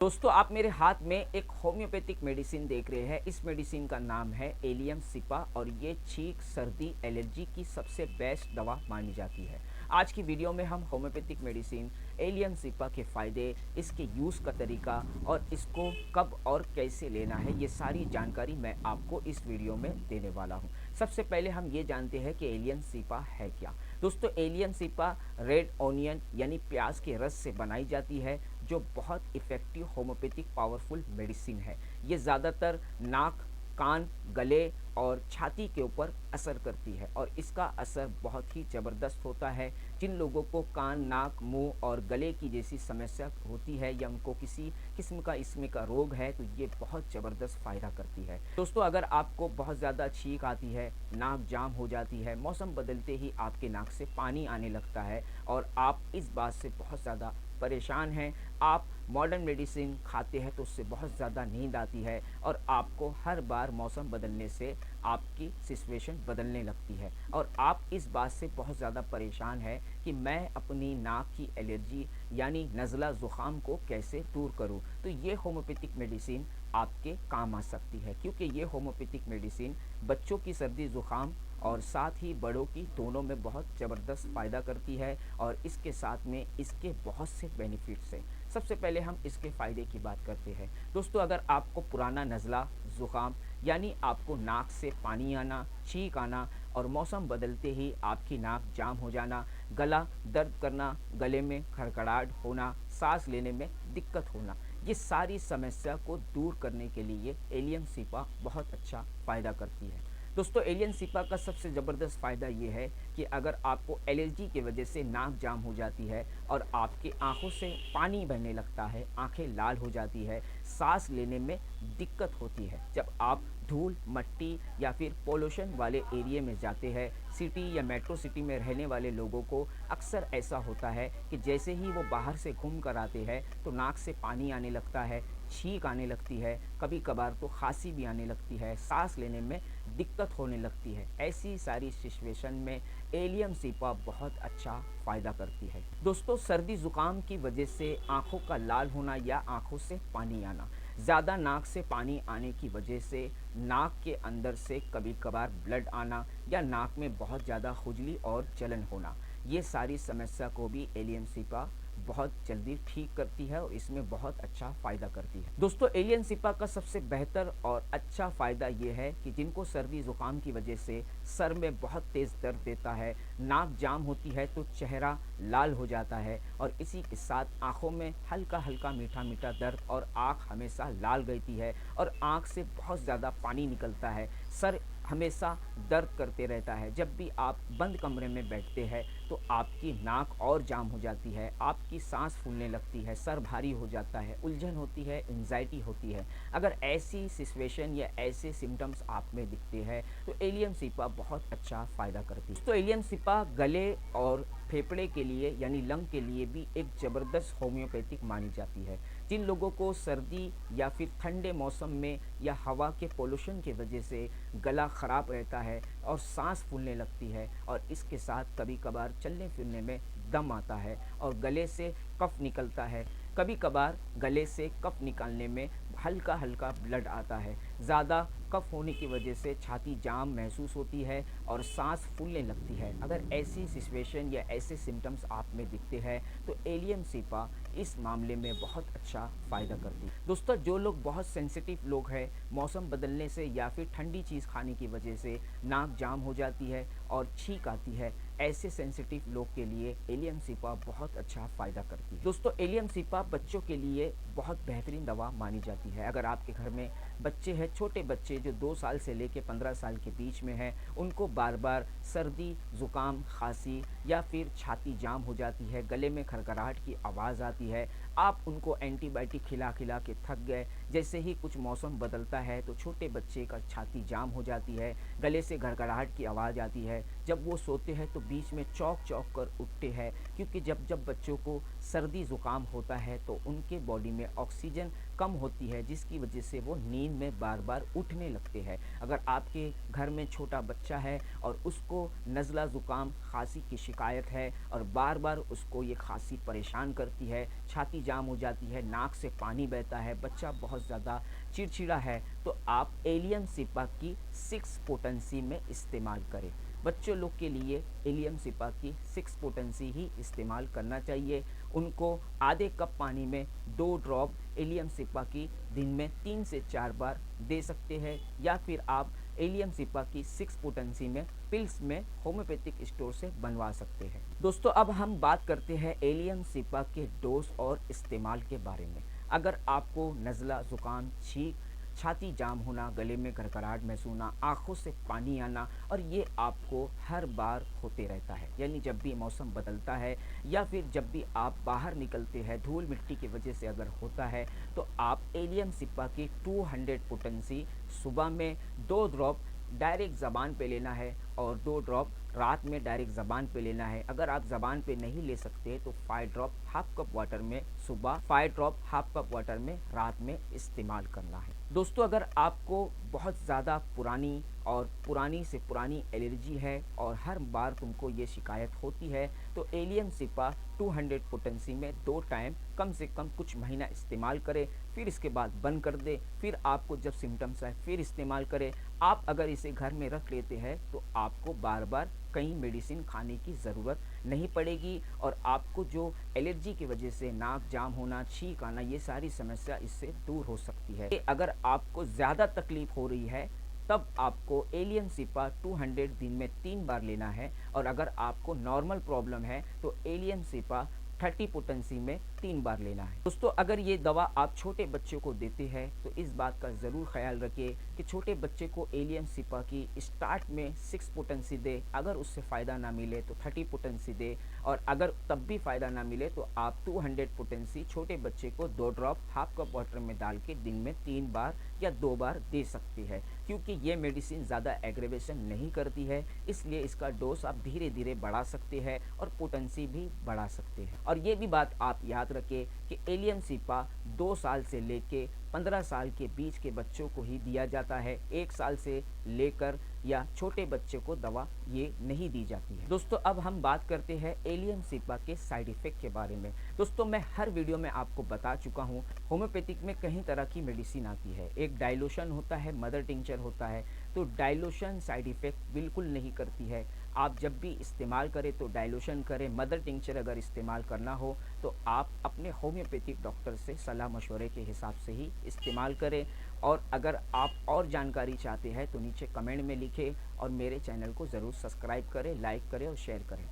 दोस्तों आप मेरे हाथ में एक होम्योपैथिक मेडिसिन देख रहे हैं। इस मेडिसिन का नाम है एलियम सिपा और ये छींक सर्दी एलर्जी की सबसे बेस्ट दवा मानी जाती है। आज की वीडियो में हम होम्योपैथिक मेडिसिन एलियम सिपा के फ़ायदे, इसके यूज़ का तरीका और इसको कब और कैसे लेना है, ये सारी जानकारी मैं आपको इस वीडियो में देने वाला हूँ। सबसे पहले हम ये जानते हैं कि एलियम सिपा है क्या। दोस्तों एलियम सिपा रेड ऑनियन यानी प्याज के रस से बनाई जाती है, जो बहुत इफ़ेक्टिव होम्योपैथिक पावरफुल मेडिसिन है। ये ज़्यादातर नाक, कान, गले और छाती के ऊपर असर करती है और इसका असर बहुत ही ज़बरदस्त होता है। जिन लोगों को कान, नाक, मुंह और गले की जैसी समस्या होती है या उनको किसी किस्म का इसमें का रोग है, तो ये बहुत ज़बरदस्त फ़ायदा करती है। दोस्तों अगर आपको बहुत ज़्यादा छींक आती है, नाक जाम हो जाती है, मौसम बदलते ही आपके नाक से पानी आने लगता है और आप इस बात से बहुत ज़्यादा परेशान हैं, आप मॉडर्न मेडिसिन खाते हैं तो उससे बहुत ज़्यादा नींद आती है और आपको हर बार मौसम बदलने से आपकी सिचुएशन बदलने लगती है और आप इस बात से बहुत ज़्यादा परेशान हैं कि मैं अपनी नाक की एलर्जी यानी नज़ला ज़ुकाम को कैसे दूर करूं। तो ये होम्योपैथिक मेडिसिन आपके काम आ सकती है, क्योंकि ये होम्योपैथिक मेडिसिन बच्चों की सर्दी ज़ुकाम और साथ ही बड़ों की दोनों में बहुत ज़बरदस्त फ़ायदा करती है और इसके साथ में इसके बहुत से बेनिफिट्स हैं। सबसे पहले हम इसके फ़ायदे की बात करते हैं। दोस्तों अगर आपको पुराना नज़ला ज़ुकाम यानी आपको नाक से पानी आना, छींक आना और मौसम बदलते ही आपकी नाक जाम हो जाना, गला दर्द करना, गले में खड़खड़ाहट होना, सांस लेने में दिक्कत होना, ये सारी समस्या को दूर करने के लिए एलियम सिपा बहुत अच्छा फ़ायदा करती है। दोस्तों एलियन सिपा का सबसे ज़बरदस्त फ़ायदा ये है कि अगर आपको एलर्जी की वजह से नाक जाम हो जाती है और आपकी आंखों से पानी बहने लगता है, आंखें लाल हो जाती है, सांस लेने में दिक्कत होती है, जब आप धूल, मट्टी या फिर पोल्यूशन वाले एरिया में जाते हैं, सिटी या मेट्रो सिटी में रहने वाले लोगों को अक्सर ऐसा होता है कि जैसे ही वो बाहर से घूम कर आते हैं तो नाक से पानी आने लगता है, छींक आने लगती है, कभी कभार तो खांसी भी आने लगती है, सांस लेने में दिक्कत होने लगती है। ऐसी सारी सिचुएशन में एलियम सिपा बहुत अच्छा फ़ायदा करती है। दोस्तों सर्दी ज़ुकाम की वजह से आँखों का लाल होना या आँखों से पानी आना, ज़्यादा नाक से पानी आने की वजह से नाक के अंदर से कभी कभार ब्लड आना या नाक में बहुत ज़्यादा खुजली और जलन होना, ये सारी समस्या को भी एलियम सिपा बहुत जल्दी ठीक करती है और इसमें बहुत अच्छा फ़ायदा करती है। दोस्तों एलियन सिपा का सबसे बेहतर और अच्छा फ़ायदा ये है कि जिनको सर्दी ज़ुकाम की वजह से सर में बहुत तेज़ दर्द देता है, नाक जाम होती है तो चेहरा लाल हो जाता है और इसी के साथ आँखों में हल्का हल्का मीठा मीठा दर्द और आँख हमेशा लाल रहती है और आँख से बहुत ज़्यादा पानी निकलता है, सर हमेशा दर्द करते रहता है, जब भी आप बंद कमरे में बैठते हैं तो आपकी नाक और जाम हो जाती है, आपकी सांस फूलने लगती है, सर भारी हो जाता है, उलझन होती है, एंजाइटी होती है। अगर ऐसी सिचुएशन या ऐसे सिम्टम्स आप में दिखते हैं तो एलियम सिपा बहुत अच्छा फ़ायदा करती है। तो एलियम सिपा गले और फेफड़े के लिए यानी लंग के लिए भी एक ज़बरदस्त होम्योपैथिक मानी जाती है। जिन लोगों को सर्दी या फिर ठंडे मौसम में या हवा के पोल्यूशन की वजह से गला ख़राब रहता है और सांस फूलने लगती है और इसके साथ कभी कभार चलने फिरने में दम आता है और गले से कफ निकलता है, कभी कभार गले से कफ निकालने में हल्का हल्का ब्लड आता है, ज़्यादा कफ होने की वजह से छाती जाम महसूस होती है और सांस फूलने लगती है, अगर ऐसी सिचुएशन या ऐसे सिम्टम्स आप में दिखते हैं तो एलियम सिपा इस मामले में बहुत अच्छा फ़ायदा करती है। दोस्तों जो लोग बहुत सेंसिटिव लोग हैं, मौसम बदलने से या फिर ठंडी चीज़ खाने की वजह से नाक जाम हो जाती है और छींक आती है, ऐसे सेंसिटिव लोग के लिए एलियम सिपा बहुत अच्छा फ़ायदा करती है। दोस्तों एलियम सिपा बच्चों के लिए बहुत बेहतरीन दवा मानी जाती है। अगर आपके घर में बच्चे हैं, छोटे बच्चे जो 2 साल से लेकर 15 साल के बीच में हैं, उनको बार बार सर्दी, ज़ुकाम, खांसी या फिर छाती जाम हो जाती है, गले में खरखराहट की आवाज़ आती है, आप उनको एंटीबायोटिक खिला खिला के थक गए, जैसे ही कुछ मौसम बदलता है तो छोटे बच्चे का छाती जाम हो जाती है, गले से घड़घड़ाहट की आवाज़ आती है, है, जब वो सोते हैं तो बीच में चौंक कर उठते हैं, क्योंकि जब जब बच्चों को सर्दी ज़ुकाम होता है तो उनके बॉडी में ऑक्सीजन कम होती है, जिसकी वजह से वो नींद में बार बार उठने लगते हैं। अगर आपके घर में छोटा बच्चा है और उसको नज़ला ज़ुकाम खांसी की शिकायत है और बार बार उसको ये खांसी परेशान करती है, छाती जाम हो जाती है, नाक से पानी बहता है, बच्चा बहुत ज़्यादा चिड़चिड़ा है, तो आप एलियम सिपा की 6 पोटेंसी में इस्तेमाल करें। बच्चों लोग के लिए एलियम सिपा की 6 पोटेंसी ही इस्तेमाल करना चाहिए। उनको आधे कप पानी में 2 ड्रॉप एलियम सिपा की दिन में 3 से 4 बार दे सकते हैं, या फिर आप एलियम सिपा की 6 पोटेंसी में पिल्स में होम्योपैथिक स्टोर से बनवा सकते हैं। दोस्तों, अब हम बात करते हैं एलियम सिपा के डोज और इस्तेमाल के बारे में। अगर आपको नज़ला ज़ुकाम, छींक, छाती जाम होना, गले में खड़खड़ाहट महसूस होना, आँखों से पानी आना, और ये आपको हर बार होते रहता है, यानी जब भी मौसम बदलता है या फिर जब भी आप बाहर निकलते हैं, धूल मिट्टी की वजह से अगर होता है, तो आप एलियम सिपा की 200 पोटेंसी सुबह में 2 ड्रॉप डायरेक्ट ज़बान पे लेना है और 2 ड्रॉप रात में डायरेक्ट ज़बान पे लेना है। अगर आप ज़बान पे नहीं ले सकते तो 5 ड्रॉप हाफ कप वाटर में सुबह, 5 ड्रॉप हाफ कप वाटर में रात में इस्तेमाल करना है। दोस्तों, अगर आपको बहुत ज़्यादा पुरानी से पुरानी एलर्जी है और हर बार तुमको ये शिकायत होती है, तो एलियम सिपा 200 पोटेंसी में 2 टाइम कम से कम कुछ महीना इस्तेमाल करें, फिर इसके बाद बंद कर दे, फिर आपको जब सिम्टम्स आए फिर इस्तेमाल करें। आप अगर इसे घर में रख लेते हैं तो आपको बार बार कहीं मेडिसिन खाने की ज़रूरत नहीं पड़ेगी, और आपको जो एलर्जी की वजह से नाक जाम होना, छींक आना, ये सारी समस्या इससे दूर हो सकती है। अगर आपको ज़्यादा तकलीफ हो रही है तब आपको एलियम सिपा 200 दिन में 3 बार लेना है, और अगर आपको नॉर्मल प्रॉब्लम है तो एलियम सिपा 30 पोटेंसी में 3 बार लेना है। दोस्तों, अगर ये दवा आप छोटे बच्चों को देते हैं तो इस बात का ज़रूर ख्याल रखिए कि छोटे बच्चे को एलियम सिपा की स्टार्ट में 6 पोटेंसी दे, अगर उससे फ़ायदा ना मिले तो 30 पोटेंसी दे, और अगर तब भी फ़ायदा ना मिले तो आप 200 पोटेंसी छोटे बच्चे को 2 ड्रॉप हाफ कप वाटर में डाल के दिन में 3 बार या 2 बार दे सकती है, क्योंकि ये मेडिसिन ज़्यादा एग्रेवेशन नहीं करती है, इसलिए इसका डोज आप धीरे धीरे बढ़ा सकते हैं और पोटेंसी भी बढ़ा सकते हैं। और ये भी बात आप याद रखें कि एलियम सिपा 2 साल से लेके 15 साल के बीच के बच्चों को ही दिया जाता है, 1 साल से लेकर या छोटे बच्चे को दवा ये नहीं दी जाती है। दोस्तों, अब हम बात करते हैं एलियम सिपा के साइड इफ़ेक्ट के बारे में। दोस्तों, मैं हर वीडियो में आपको बता चुका हूँ, होम्योपैथिक में कई तरह की मेडिसिन आती है। एक डाइल्यूशन होता है, मदर टिंचर होता है, तो डाइल्यूशन साइड इफ़ेक्ट बिल्कुल नहीं करती है। आप जब भी इस्तेमाल करें तो डाइल्यूशन करें। मदर टिंचर अगर इस्तेमाल करना हो तो आप अपने होम्योपैथिक डॉक्टर से सलाह मशवरे के हिसाब से ही इस्तेमाल करें। और अगर आप और जानकारी चाहते हैं तो नीचे कमेंट में लिखें, और मेरे चैनल को ज़रूर सब्सक्राइब करें, लाइक करें और शेयर करें।